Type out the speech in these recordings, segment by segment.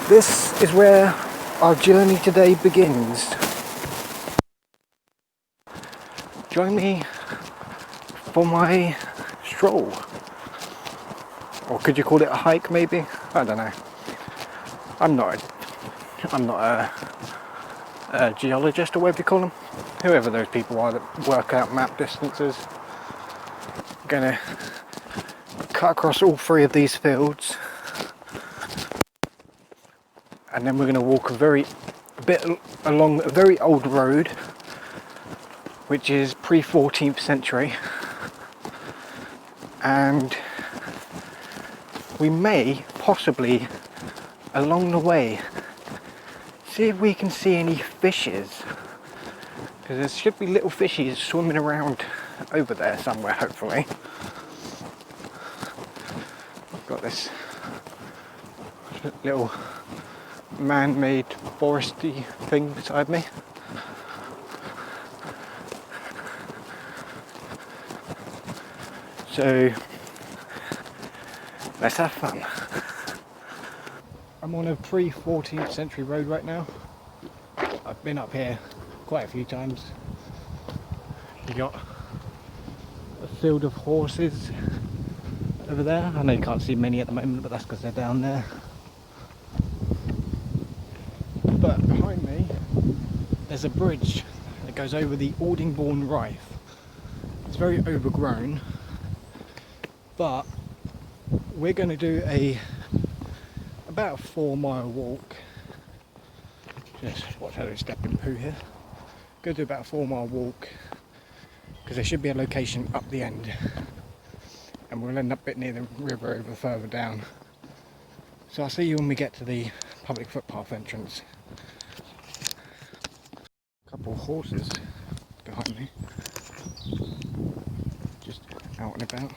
This is where our journey today begins. Join me for my stroll. Or could you call it a hike maybe? I don't know. I'm not a geologist or whatever you call them. Whoever those people are that work out map distances. I'm gonna cut across all three of these fields. And then we're going to walk a bit along a very old road, which is pre-14th century, and we may possibly along the way see if we can see any fishes, because there should be little fishies swimming around over there somewhere, hopefully. Got this little man-made foresty thing beside me. So let's have fun. I'm on a pre-14th century road right now. I've been up here quite a few times. You got a field of horses over there. I know you can't see many at the moment, but that's because they're down there. But behind me, there's a bridge that goes over the Aldingbourne Rife. It's very overgrown, but we're going to do about a 4-mile walk. Just watch how they step in poo here. Go do about a 4-mile walk, because there should be a location up the end, and we'll end up a bit near the river over further down. So I'll see you when we get to the public footpath entrance. Couple of horses behind me, just out and about.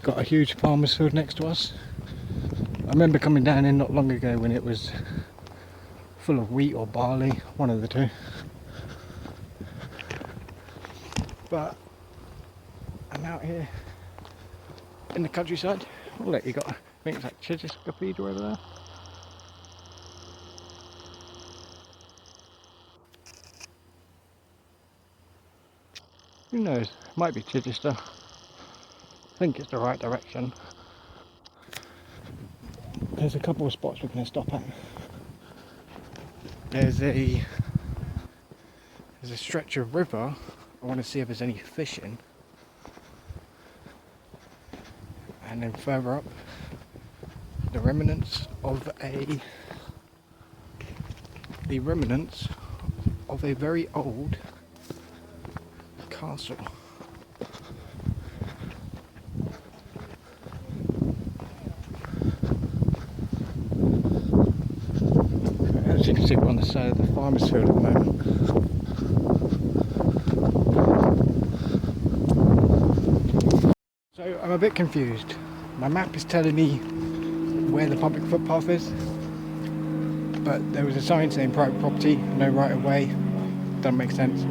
Got a huge farmer's field next to us. I remember coming down in not long ago when it was full of wheat or barley, one of the two. But I'm out here in the countryside. I'll let you go. I think it's like Chichester Cathedral over there. Who knows? Might be Chichester. I think it's the right direction. There's a couple of spots we're going to stop at. There's a stretch of river. I want to see if there's any fishing. And then further up, the remnants of a very old castle. As you can see, we're on the side of the farmer's field at the moment. So I'm a bit confused. My map is telling me where the public footpath is, but there was a sign saying private property, no right of way. Doesn't make sense.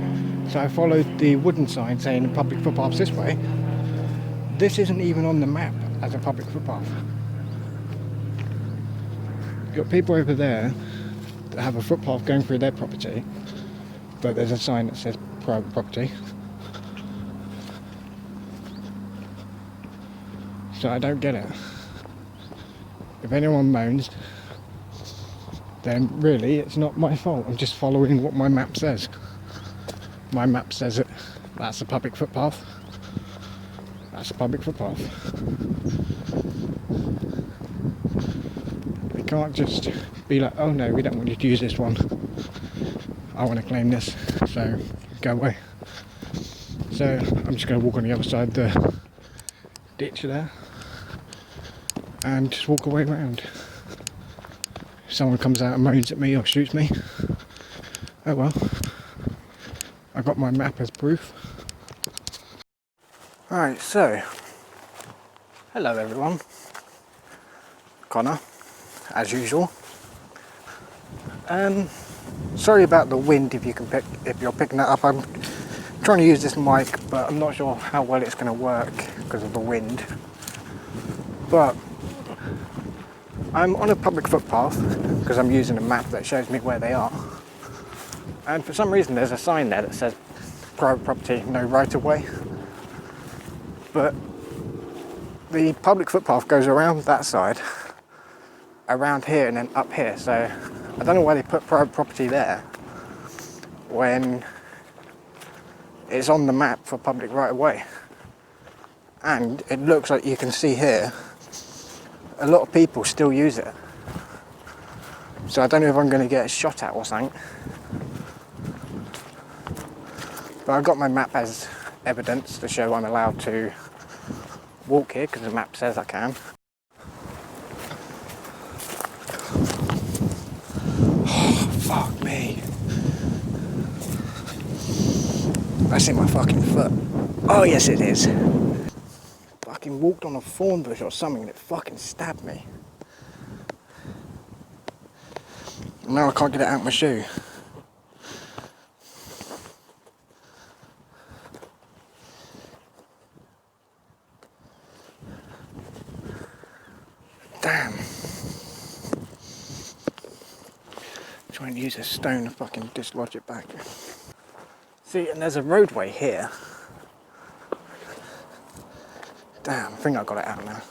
So I followed the wooden sign saying the public footpath's this way. This isn't even on the map as a public footpath. You've got people over there that have a footpath going through their property, but there's a sign that says private property. So I don't get it. If anyone moans, then really it's not my fault. I'm just following what my map says. My map says it. That's a public footpath. That's a public footpath. They can't just be like, oh no, we don't want you to use this one. I want to claim this, so go away. So I'm just going to walk on the other side of the ditch there and just walk away around. If someone comes out and moans at me or shoots me, oh well, I got my map as proof. Alright, so hello everyone, Connor, as usual. Sorry about the wind if you're picking that up. I'm trying to use this mic, but I'm not sure how well it's going to work because of the wind. But I'm on a public footpath because I'm using a map that shows me where they are. And for some reason there's a sign there that says private property, no right of way. But the public footpath goes around that side, around here and then up here. So I don't know why they put private property there when it's on the map for public right of way. And it looks like you can see here, a lot of people still use it. So I don't know if I'm going to get shot at or something. But I've got my map as evidence to show I'm allowed to walk here because the map says I can. Oh, fuck me. That's in my fucking foot. Oh yes it is. Fucking walked on a thorn bush or something and it fucking stabbed me. Now I can't get it out of my shoe. Damn. Try and use a stone to fucking dislodge it back. See, and there's a roadway here. Damn, I think I got it out now.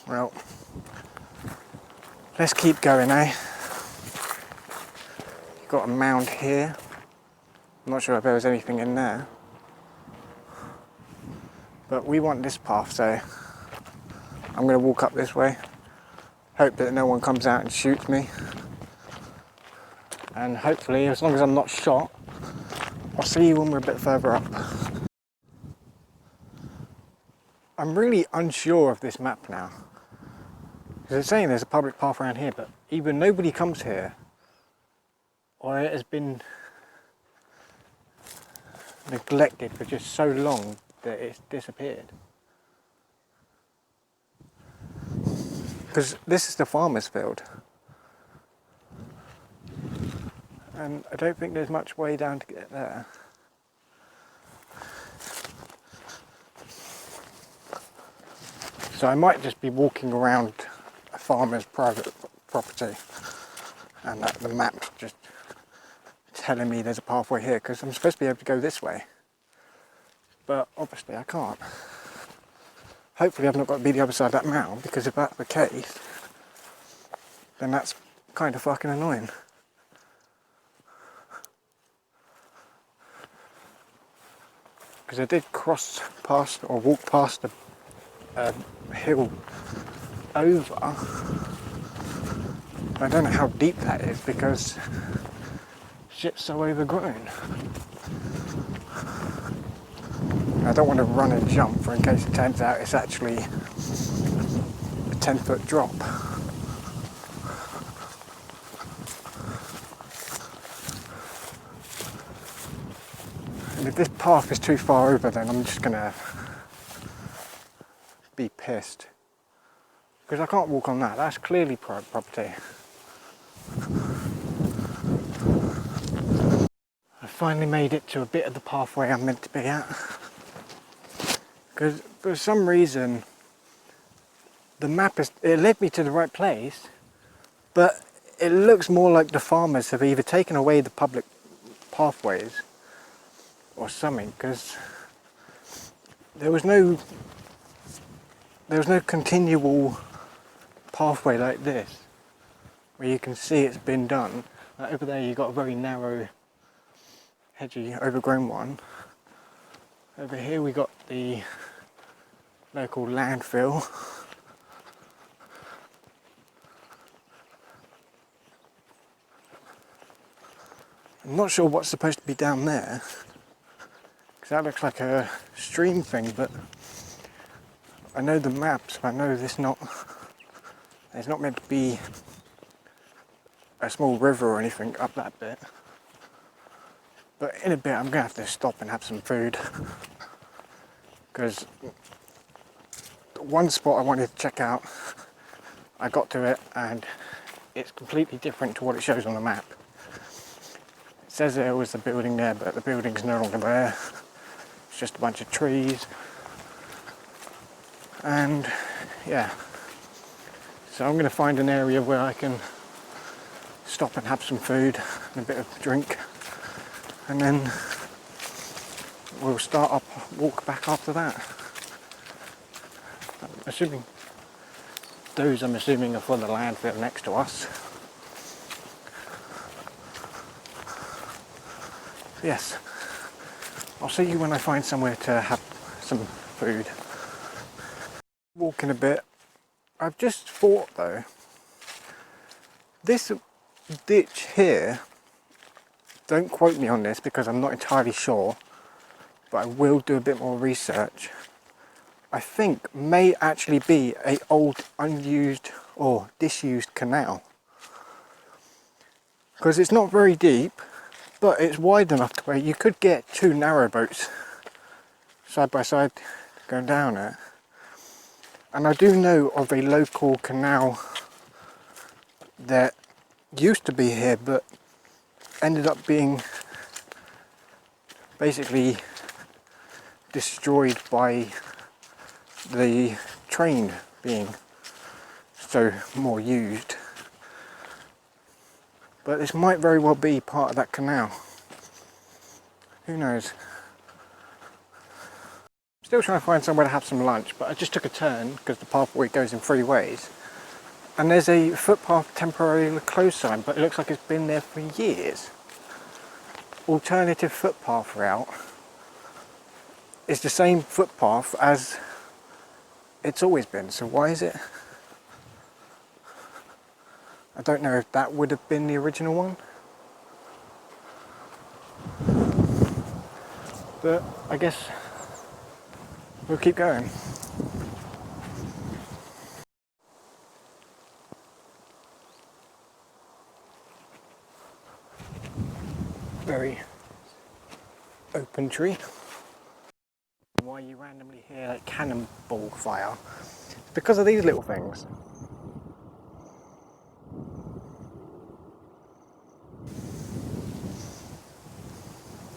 Well, let's keep going, eh? You've got a mound here. I'm not sure if there was anything in there. But we want this path, so I'm going to walk up this way. Hope that no one comes out and shoots me. And hopefully, as long as I'm not shot, I'll see you when we're a bit further up. I'm really unsure of this map now. Because it's saying there's a public path around here, but either nobody comes here, or it has been neglected for just so long that it's disappeared. Because this is the farmer's field. And I don't think there's much way down to get there. So I might just be walking around a farmer's private property and the map's just telling me there's a pathway here because I'm supposed to be able to go this way. But obviously I can't. Hopefully I've not got to be the other side of that mound, because if that's the case, then that's kind of fucking annoying. Because I did cross past or walk past a hill over. I don't know how deep that is because shit's so overgrown. I don't want to run and jump for in case it turns out it's actually a 10-foot drop. And if this path is too far over, then I'm just gonna be pissed. Because I can't walk on that, that's clearly private property. I finally made it to a bit of the pathway I'm meant to be at. Because for some reason, the map it led me to the right place, but it looks more like the farmers have either taken away the public pathways or something, because there was no continual pathway like this where you can see it's been done. Like over there you got a very narrow, hedgy, overgrown one. Over here we got the local landfill. I'm not sure what's supposed to be down there, because that looks like a stream thing, but I know the maps, I know there's not meant to be a small river or anything up that bit. But in a bit I'm going to have to stop and have some food, because one spot I wanted to check out, I got to it and it's completely different to what it shows on the map. It says there was a building there, but the building's no longer there. It's just a bunch of trees. And yeah, so I'm going to find an area where I can stop and have some food and a bit of drink, and then we'll start up walk back after that. I'm assuming are for the landfill next to us. Yes, I'll see you when I find somewhere to have some food. Walking a bit. I've just thought though, this ditch here, don't quote me on this because I'm not entirely sure, but I will do a bit more research. I think may actually be a old unused or disused canal, because it's not very deep, but it's wide enough to where you could get two narrowboats side by side going down it. And I do know of a local canal that used to be here but ended up being basically destroyed by the train being so more used. But this might very well be part of that canal. Who knows? Still trying to find somewhere to have some lunch, but I just took a turn because the pathway goes in three ways. And there's a footpath temporarily closed sign, but it looks like it's been there for years. Alternative footpath route is the same footpath as it's always been, so why is it? I don't know if that would have been the original one. But I guess we'll keep going. Very open tree. Why you randomly hear like cannonball fire? It's because of these little things.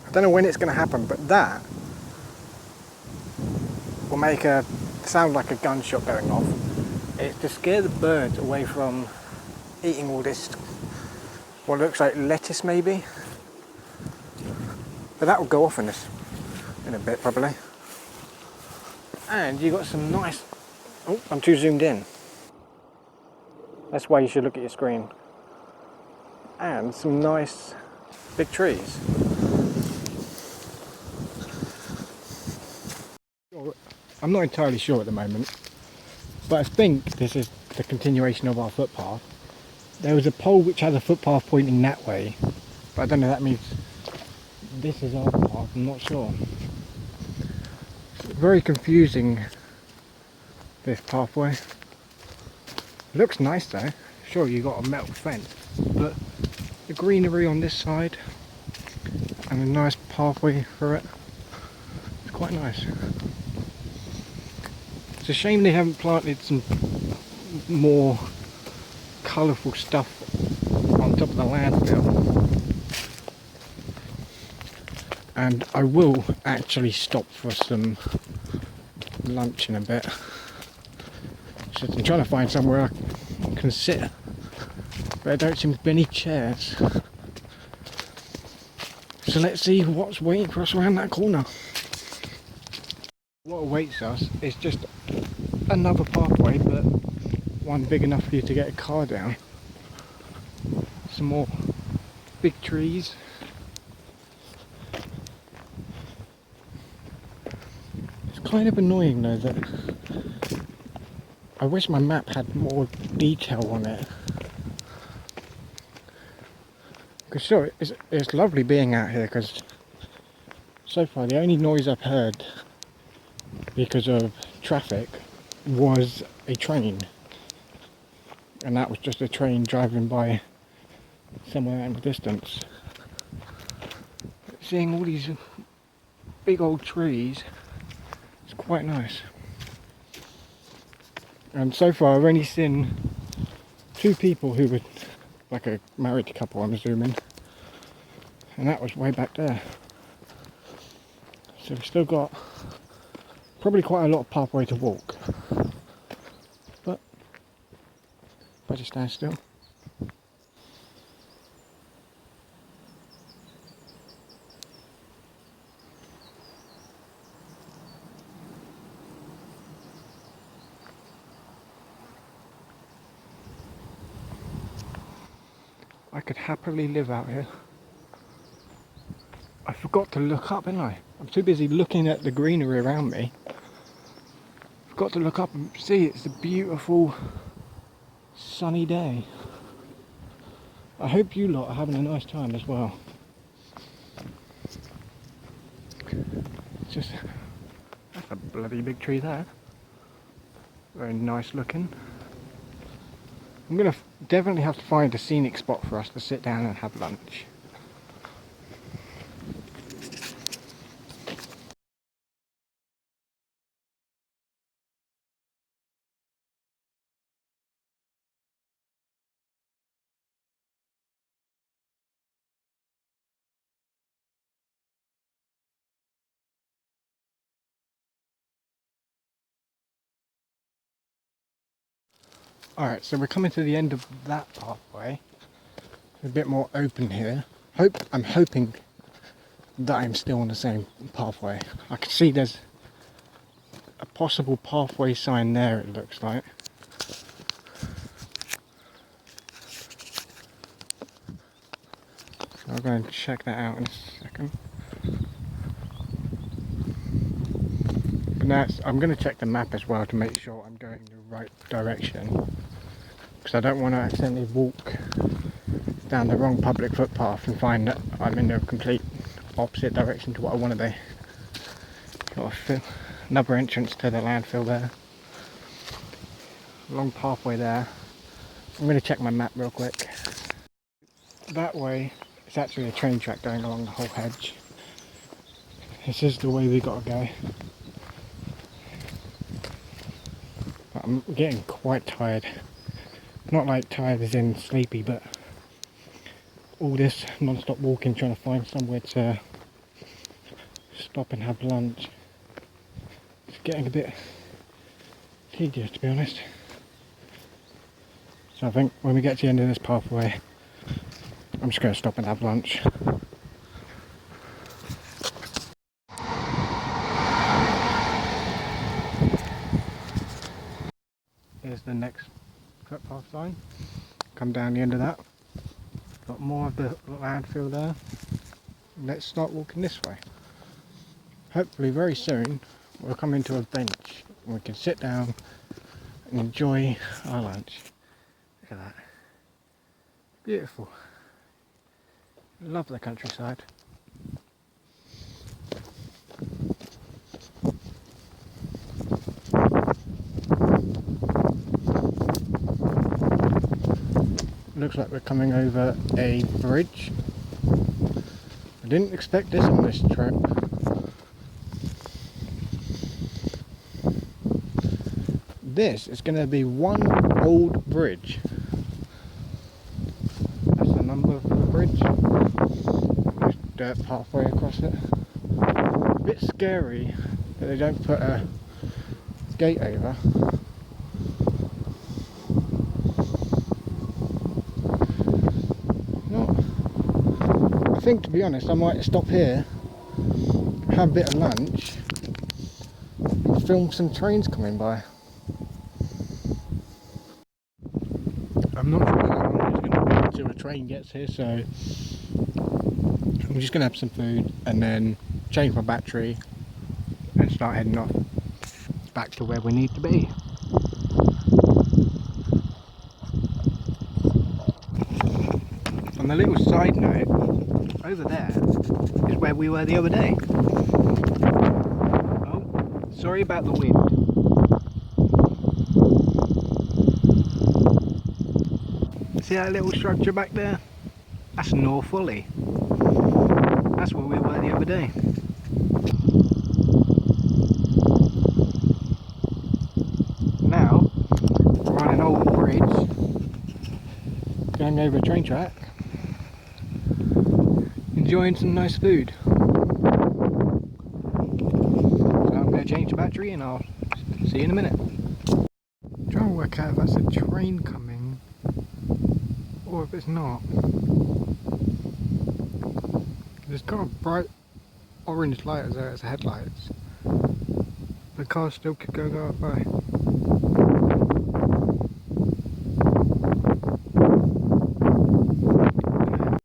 I don't know when it's going to happen, but that will make a sound like a gunshot going off. It's to scare the birds away from eating all this, what looks like lettuce maybe. But that will go off in a bit probably. And you got some nice, oh, I'm too zoomed in. That's why you should look at your screen. And some nice big trees. I'm not entirely sure at the moment, but I think this is the continuation of our footpath. There was a pole which had a footpath pointing that way, but I don't know if that means this is our path, I'm not sure. It's very confusing, this pathway. It looks nice though. Sure, you got a metal fence, but the greenery on this side and a nice pathway for it. It's quite nice. It's a shame they haven't planted some more colourful stuff on top of the landfill. And I will actually stop for some lunch in a bit. So I'm trying to find somewhere I can sit, but there don't seem to be any chairs. So let's see what's waiting for us around that corner. What awaits us is just another pathway, but one big enough for you to get a car down. Some more big trees. It's kind of annoying though that I wish my map had more detail on it. Because sure, it's lovely being out here, because so far the only noise I've heard because of traffic was a train, and that was just a train driving by somewhere in the distance. Seeing all these big old trees, it's quite nice. And so far I've only seen two people who were like a married couple, I'm assuming, and that was way back there. So we've still got probably quite a lot of pathway to walk, but if I just stand still. I could happily live out here. I forgot to look up, didn't I? I'm too busy looking at the greenery around me. Forgot to look up and see it's a beautiful sunny day. I hope you lot are having a nice time as well. Just, that's a bloody big tree there. Very nice looking. I'm gonna definitely have to find a scenic spot for us to sit down and have lunch. Alright, so we're coming to the end of that pathway. It's a bit more open here. I'm hoping that I'm still on the same pathway. I can see there's a possible pathway sign there, it looks like. So I'll go and check that out in a second. But now I'm going to check the map as well to make sure I'm going the right direction, because I don't want to accidentally walk down the wrong public footpath and find that I'm in the complete opposite direction to what I want to be. Got another entrance to the landfill there. Long pathway there. I'm going to check my map real quick. That way it's actually a train track going along the whole hedge. This is the way we got to go. But I'm getting quite tired. Not like tired as in sleepy, but all this non-stop walking, trying to find somewhere to stop and have lunch. It's getting a bit tedious, to be honest. So I think when we get to the end of this pathway, I'm just going to stop and have lunch. Here's the next footpath sign. Come down the end of that. Got more of the landfill there. Let's start walking this way. Hopefully very soon we'll come into a bench and we can sit down and enjoy our lunch. Look at that. Beautiful. Love the countryside. Looks like we're coming over a bridge. I didn't expect this on this trip. This is going to be one old bridge. That's the number of the bridge. There's dirt pathway across it. A bit scary that they don't put a gate over. I think, to be honest, I might stop here, have a bit of lunch, and film some trains coming by. I'm not sure how long it's going to be until a train gets here, so I'm just going to have some food and then change my battery and start heading off back to where we need to be. On a little side note, over there is where we were the other day. Oh, sorry about the wind. See that little structure back there? That's North Folly. That's where we were the other day. Now, we're on an old bridge going over a train track, enjoying some nice food. So I'm going to change the battery and I'll see you in a minute. I'm trying to work out if that's a train coming or if it's not. It's got a bright orange light as though it's headlights. The car still could go by.